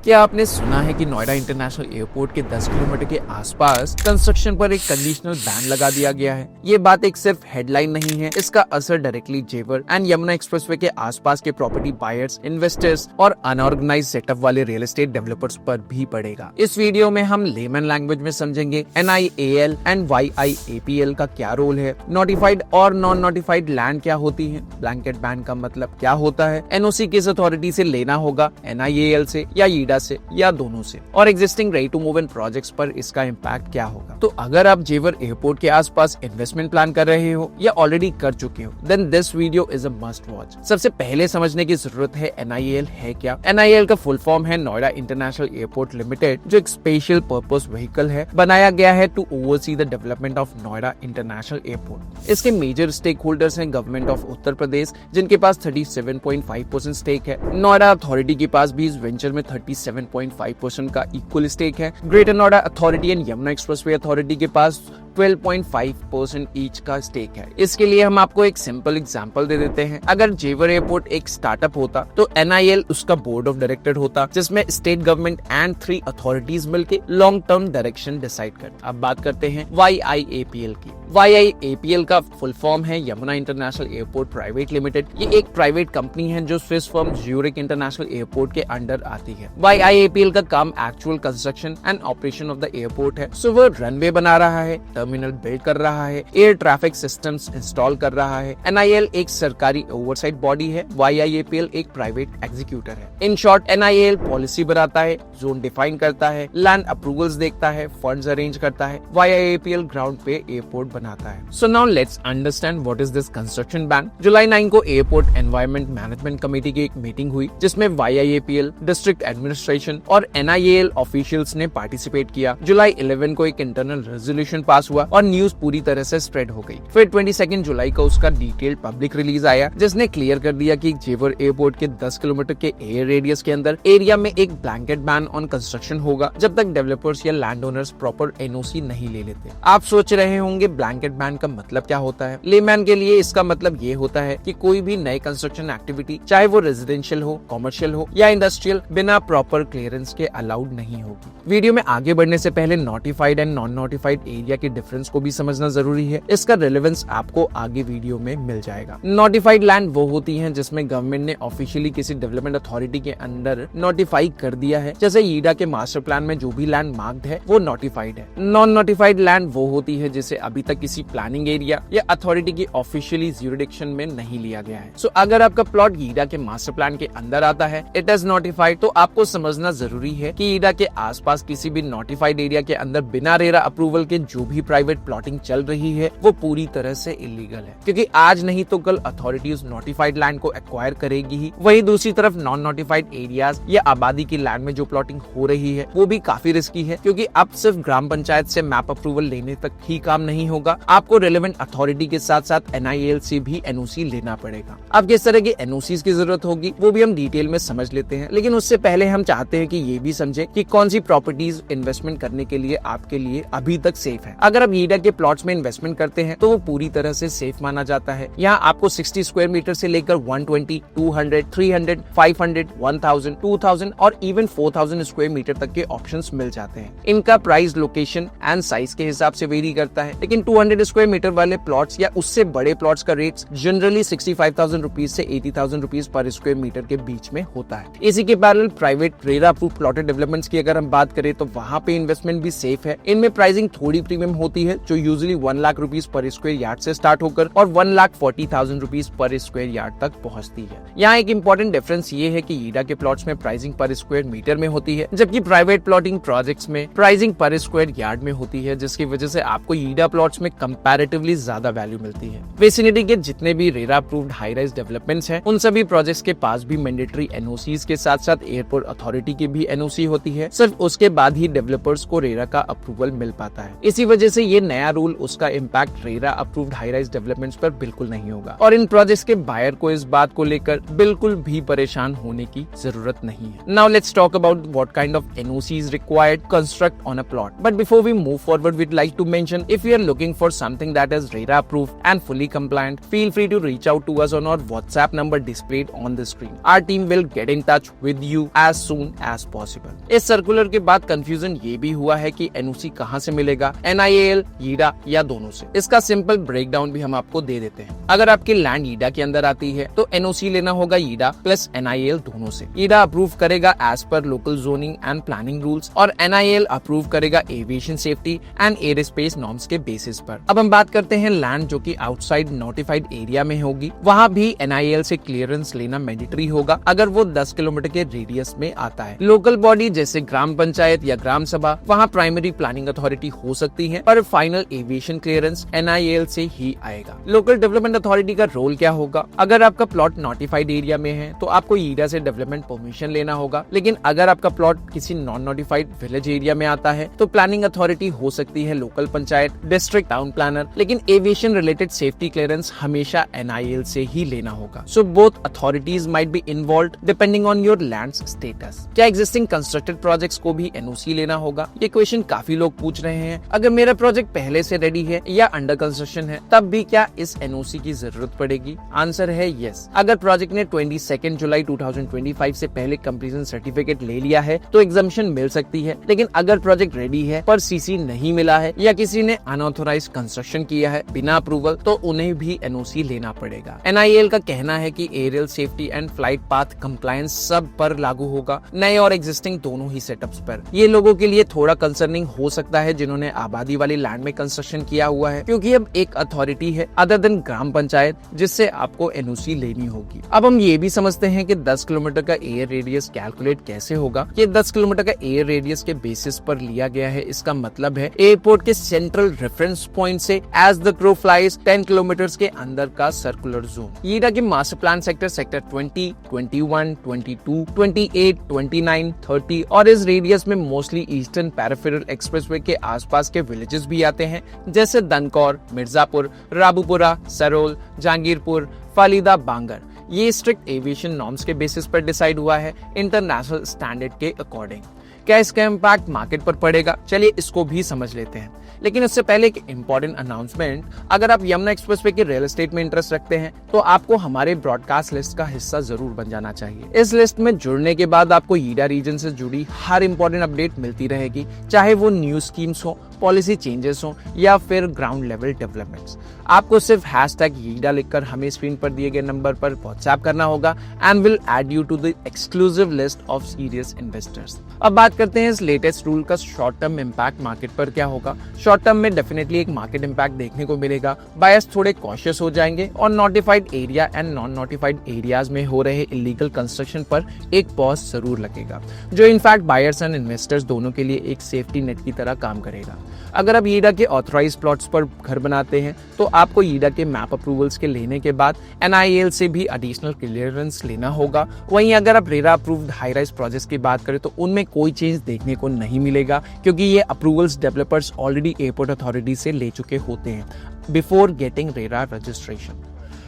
क्या आपने सुना है कि नोएडा इंटरनेशनल एयरपोर्ट के 10 किलोमीटर के आसपास कंस्ट्रक्शन पर एक कंडीशनल बैन लगा दिया गया है। ये बात एक सिर्फ हेडलाइन नहीं है, इसका असर डायरेक्टली जेवर एंड यमुना एक्सप्रेसवे के आसपास के प्रॉपर्टी बायर्स, इन्वेस्टर्स और अनऑर्गेनाइज्ड सेटअप वाले रियल एस्टेट डेवलपर्स पर भी पड़ेगा। इस वीडियो में हम लेमन लैंग्वेज में समझेंगे NIAL एंड YIAPL का क्या रोल है, नोटिफाइड और नॉन नोटिफाइड लैंड क्या होती है, ब्लैंकेट बैन का मतलब क्या होता है, NOC किस अथॉरिटी से लेना होगा, NIAL से या ईडा से या दोनों से, और existing ready to move in projects पर इसका इम्पैक्ट क्या होगा। तो अगर आप जेवर एयरपोर्ट के आसपास इन्वेस्टमेंट प्लान कर रहे हो या ऑलरेडी कर चुके हो, then this video is a must watch. सबसे पहले समझने की जरूरत है NIAL है क्या। NIAL का फुल फॉर्म है नोएडा इंटरनेशनल एयरपोर्ट लिमिटेड, जो एक स्पेशल पर्पस व्हीकल है, बनाया गया है to oversee the development of Noida international airport. इसके मेजर स्टेक होल्डर्स हैं गवर्नमेंट ऑफ उत्तर प्रदेश, जिनके पास 37.5% स्टेक है। नोएडा अथॉरिटी के पास भी इस वेंचर में 37.5% का इक्वल स्टेक है। Greater Noida authority and Yamuna expressway authority के पास 12.5% ईच का स्टेक है। इसके लिए हम आपको एक सिंपल एग्जांपल दे देते हैं। अगर जेवर एयरपोर्ट एक स्टार्टअप होता तो NIAL उसका बोर्ड ऑफ डायरेक्टर होता, जिसमें स्टेट गवर्नमेंट एंड 3 अथॉरिटीज मिलकर लॉन्ग टर्म डायरेक्शन डिसाइड करते। अब बात करते हैं YIAPL की। YIAPL का फुल फॉर्म है Yamuna international airport private limited. ये एक प्राइवेट कंपनी है जो Swiss firm Zurich international airport के अंडर आती है। YIAPL का काम actual construction and operation of the airport है। सो वो रनवे बना रहा है, टर्मिनल बिल्ड कर रहा है, एयर ट्रैफिक सिस्टम्स इंस्टॉल कर रहा है। NIAL एक सरकारी ओवरसाइट बॉडी है, YIAPL एक प्राइवेट एग्जीक्यूटर है। इन शॉर्ट NIAL पॉलिसी बनाता है, जोन डिफाइन करता है, लैंड अप्रूवल्स देखता है, फंड्स अरेंज करता है। YIAPL ग्राउंड पे एयरपोर्ट बनाता है। So now let's understand what is this construction ban. जुलाई 9 को एयरपोर्ट एनवायरमेंट मैनेजमेंट कमेटी की एक मीटिंग हुई, जिसमें YIAPL, डिस्ट्रिक्ट एडमिनिस्ट्रेशन और NIAL ऑफिशियल्स ने पार्टिसिपेट किया। जुलाई 11 को एक इंटरनल रेजोल्यूशन पास हुआ और न्यूज पूरी तरह से स्प्रेड हो गई। फिर 22 जुलाई को उसका डिटेल्ड पब्लिक रिलीज आया, जिसने क्लियर कर दिया कि जेवर एयरपोर्ट के 10 किलोमीटर के एयर रेडियस के अंदर एरिया में एक ब्लैंकेट बैन ऑन कंस्ट्रक्शन होगा, जब तक डेवलपर्स या लैंड ओनर्स प्रॉपर NOC नहीं ले लेते। आप सोच रहे होंगे ब्लैंकेट बैन का मतलब क्या होता है। लेमैन के लिए इसका मतलब ये होता है कि कोई भी नए कंस्ट्रक्शन एक्टिविटी, चाहे वो रेजिडेंशियल हो, कॉमर्शियल हो या इंडस्ट्रियल, बिना प्रॉपर क्लियरेंस के अलाउड नहीं होगी। वीडियो में आगे बढ़ने से पहले notified and non notified area के डिफरेंस को भी समझना जरूरी है। इसका रेलेवेंस आपको आगे वीडियो में मिल जाएगा। नोटिफाइड लैंड वो होती है जिसमें गवर्नमेंट ने ऑफिशियली किसी डेवलपमेंट अथॉरिटी के अंदर नोटिफाई कर दिया है, जैसे ईडा के मास्टर प्लान में जो भी लैंड मार्क्ड है वो नोटिफाइड है। नॉन नोटिफाइड लैंड वो होती है जिसे अभी तक किसी प्लानिंग एरिया या अथॉरिटी की ऑफिशियली ज्यूरिडिक्शन में नहीं लिया गया है। सो अगर आपका प्लॉट ईडा के मास्टर प्लान के अंदर आता है, इट इज नोटिफाइड, तो आपको समझना जरूरी है कि ईडा के आसपास किसी भी नोटिफाइड एरिया के अंदर बिना रेरा अप्रूवल के जो भी प्राइवेट प्लॉटिंग चल रही है वो पूरी तरह से इलीगल है, क्योंकि आज नहीं तो कल अथॉरिटी उस नोटिफाइड लैंड को एक्वायर करेगी ही। वही दूसरी तरफ नॉन नोटिफाइड एरियाज या आबादी की लैंड में जो प्लॉटिंग हो रही है वो भी काफी रिस्की है, क्योंकि अब सिर्फ ग्राम पंचायत से मैप अप्रूवल लेने तक ही काम नहीं होगा, आपको रेलेवेंट अथॉरिटी के साथ साथ NIAL से भी NOC लेना पड़ेगा। अब किस तरह के NOCs की जरूरत होगी वो भी हम डिटेल में समझ लेते हैं, लेकिन उससे पहले हम चाहते हैं कि ये भी समझे कि कौन सी प्रॉपर्टीज इन्वेस्टमेंट करने के लिए आपके लिए अभी तक सेफ है। अगर आप ईडा के प्लॉट्स में इन्वेस्टमेंट करते हैं तो वो पूरी तरह से सेफ माना जाता है। यहाँ आपको 60 स्क्वायर मीटर से लेकर 120, 200, 300, 500, 1000, 2000 और इवन 4000 स्क्वायर मीटर तक के ऑप्शंस मिल जाते हैं। इनका प्राइस, लोकेशन एंड साइज के हिसाब से वेरी करता है, लेकिन 200 स्क्वायर मीटर वाले प्लॉट्स या उससे बड़े प्लॉट्स का रेट जनरली 65,000 रुपीज से 80,000 रुपीज पर स्क्वायर मीटर के बीच में होता है। इसी के parallel private RERA approved plotted developments की अगर हम बात करें तो वहाँ पे इन्वेस्टमेंट भी सेफ है। इनमें प्राइसिंग थोड़ी प्रीमियम होती है, जो usually 1 lakh rupees per square yard से स्टार्ट होकर और 1,40,000 रुपीज पर स्क्वायर यार्ड तक पहुंचती है। यहाँ एक इंपॉर्टेंट डिफरेंस ये है कि ईडा के प्लॉट्स में प्राइसिंग पर स्क्वायर मीटर में होती है, जबकि प्राइवेट प्लॉटिंग प्रोजेक्ट्स में प्राइसिंग पर स्क्वायर यार्ड में होती है, जिसकी वजह से आपको ईडा प्लॉट्स में कंपैरेटिवली ज्यादा वैल्यू मिलती है। विसिनिटी के जितने भी RERA approved high rise developments हैं, उन सभी प्रोजेक्ट्स के पास भी मैंडेटरी NOCs के साथ साथ एयरपोर्ट अथॉरिटी की भी NOC होती है। सिर्फ उसके बाद ही डेवलपर्स को रेरा का अप्रूवल मिल पाता है। इसी वजह से ये नया रूल, उसका impact RERA approved high rise developments पर बिल्कुल नहीं होगा, और इन प्रोजेक्ट्स के बायर को इस बात को लेकर बिल्कुल भी परेशान होने की जरूरत नहीं है। Now let's talk about what kind of NOCs required construct on a plot. But before we move forward, we'd like to mention, if you are looking for something that is RERA approved and fully compliant, feel free to reach out to us on our WhatsApp number displayed on the screen. Our team will get in touch with you as soon as possible। इस circular के बाद confusion ये भी हुआ है कि NOC कहां से मिलेगा, NIAL, ईडा या दोनों से। इसका सिंपल ब्रेकडाउन भी हम आपको दे देते हैं। अगर आपकी लैंड ईडा के अंदर आती है तो एनओसी लेना होगा ईडा प्लस NIAL दोनों से। ईडा अप्रूव करेगा as per local zoning and planning rules और NIAL अप्रूव करेगा aviation safety and air space norms के बेसिस पर। अब हम बात करते हैं लैंड जो कि आउटसाइड नोटिफाइड एरिया में होगी, वहाँ भी NIAL से क्लियरेंस लेना मैंडेटरी होगा अगर वो 10 किलोमीटर के रेडियस में आता है। लोकल बॉडी जैसे ग्राम पंचायत या ग्राम सभा वहाँ प्राइमरी प्लानिंग अथॉरिटी हो सकती है, पर फाइनल एविएशन क्लियरेंस NIAL से ही आएगा। लोकल डेवलपमेंट अथॉरिटी का रोल क्या होगा? अगर आपका प्लॉट नोटिफाइड एरिया में है तो आपको ईडा से डेवलपमेंट परमिशन लेना होगा, लेकिन अगर आपका प्लॉट किसी नॉन नोटिफाइड विलेज एरिया में आता है तो प्लानिंग अथॉरिटी हो सकती है local panchayat, district town planner, लेकिन एविएशन रिलेटेड सेफ्टी क्लियरेंस हमेशा NIAL से ही लेना होगा। So both authorities might be involved depending on your land status. क्या एग्जिस्टिंग कंस्ट्रक्टेड प्रोजेक्ट्स को भी NOC लेना होगा? ये क्वेश्चन काफी लोग पूछ रहे हैं। अगर मेरा प्रोजेक्ट पहले से रेडी है या अंडर कंस्ट्रक्शन है तब भी क्या इस NOC की जरूरत पड़ेगी? आंसर है यस। अगर प्रोजेक्ट ने 22 जुलाई 2025 से पहले कंप्लीशन सर्टिफिकेट ले लिया है तो एग्जम्पशन मिल सकती है, लेकिन अगर प्रोजेक्ट रेडी है पर CC नहीं मिला है या किसी ने अनऑथोराइज कंस्ट्रक्शन किया है बिना अप्रूवल तो उन्हें भी NOC लेना पड़ेगा। NIAL का कहना है कि aerial safety and flight path compliance सब पर लागू होगा, नए और एग्जिस्टिंग दोनों ही सेटअप्स पर। ये लोगों के लिए थोड़ा कंसर्निंग हो सकता है जिन्होंने आबादी वाली लैंड में कंस्ट्रक्शन किया हुआ है, क्योंकि अब एक अथॉरिटी है अदर देन ग्राम पंचायत जिससे आपको NOC लेनी होगी। अब हम ये भी समझते हैं कि 10 किलोमीटर का एयर रेडियस कैलकुलेट कैसे होगा। ये 10 किलोमीटर का एयर रेडियस के बेसिस पर लिया गया है। इसका मतलब है एयरपोर्ट के सेंट्रल रेफरेंस पॉइंट से as the crow flies 10 kilometre के अंदर का सर्कुलर जोन। ईडा के मास्टर प्लान सेक्टर 20, 21, 22, 28, 29, 30 और इस रेडियस में मोस्टली ईस्टर्न पैराफेरल एक्सप्रेसवे के आसपास के विलेजेस भी आते हैं, जैसे दनकौर, मिर्जापुर, राबूपुरा, सरोल, जहांगीरपुर, फालिदा, बांगर। ये स्ट्रिक्ट एविएशन नॉर्म्स के बेसिस पर डिसाइड हुआ है इंटरनेशनल स्टैंडर्ड के अकॉर्डिंग। क्या इसका इम्पैक्ट मार्केट पर पड़ेगा? चलिए इसको भी समझ लेते हैं, लेकिन उससे पहले एक इम्पोर्टेंट अनाउंसमेंट। अगर आप यमुना एक्सप्रेसवे के रियल एस्टेट में इंटरेस्ट रखते हैं तो आपको हमारे ब्रॉडकास्ट लिस्ट का हिस्सा जरूर बन जाना चाहिए। इस लिस्ट में जुड़ने के बाद आपको ईडा रीजन से जुड़ी हर इंपॉर्टेंट अपडेट मिलती रहेगी, चाहे वो न्यू स्कीम्स हो, पॉलिसी चेंजेस हो या फिर ग्राउंड लेवल डेवलपमेंट्स। आपको सिर्फ #ईडा लिखकर हमें स्क्रीन पर दिए गए नंबर पर व्हाट्सएप करना होगा and will add you to the exclusive list of serious investors. अब बात करते हैं इस लेटेस्ट रूल का शॉर्ट टर्म इम्पैक्ट मार्केट पर क्या होगा। शॉर्ट टर्म में डेफिनेटली एक मार्केट इम्पैक्ट देखने को मिलेगा। बायर्स थोड़े कॉशियस हो जाएंगे और notified area and non notified areas में हो रहे इलीगल कंस्ट्रक्शन पर एक पॉज जरूर लगेगा, जो इनफैक्ट बायर्स एंड इन्वेस्टर्स दोनों के लिए एक सेफ्टी नेट की तरह काम करेगा। अगर आप ईडा के ऑथराइज प्लॉट्स पर घर बनाते हैं तो आपको ईडा के मैप अप्रूवल्स के लेने के बाद NIAL से भी एडिशनल क्लियरेंस लेना होगा। वहीं अगर आप RERA approved high rise projects की बात करें तो उनमें कोई चेंज देखने को नहीं मिलेगा, क्योंकि ये approvals developers already airport authority से ले चुके होते हैं before getting RERA registration.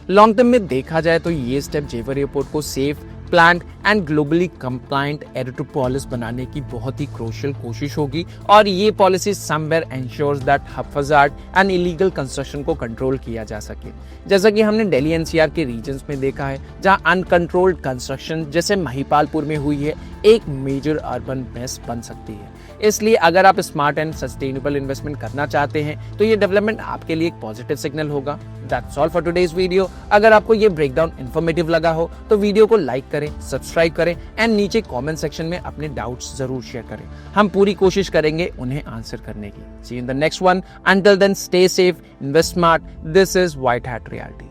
Long term में देखा जाए तो ये स्टेप जेवर एयरपोर्ट को safe, planned and globally compliant aerotropolis बनाने की बहुत ही क्रूशियल कोशिश होगी, और ये policy somewhere ensures that haphazard and illegal construction को कंट्रोल किया जा सके। जैसा कि हमने दिल्ली NCR के रीजन्स में देखा है जहां अनकंट्रोल्ड कंस्ट्रक्शन जैसे महिपालपुर में हुई है एक मेजर अर्बन मेस बन सकती है। इसलिए अगर आप स्मार्ट एंड सस्टेनेबल इन्वेस्टमेंट करना चाहते हैं तो ये डेवलपमेंट आपके लिए एक पॉजिटिव सिग्नल होगा। That's all for today's video. अगर आपको ये ब्रेकडाउन इन्फॉर्मेटिव लगा हो तो वीडियो को लाइक करें, सब्सक्राइब करें एंड नीचे कमेंट सेक्शन में अपने डाउट्स जरूर शेयर करें। हम पूरी कोशिश करेंगे उन्हें आंसर करने की। See you in the next one. Until then stay safe, invest smart. This is white hat reality.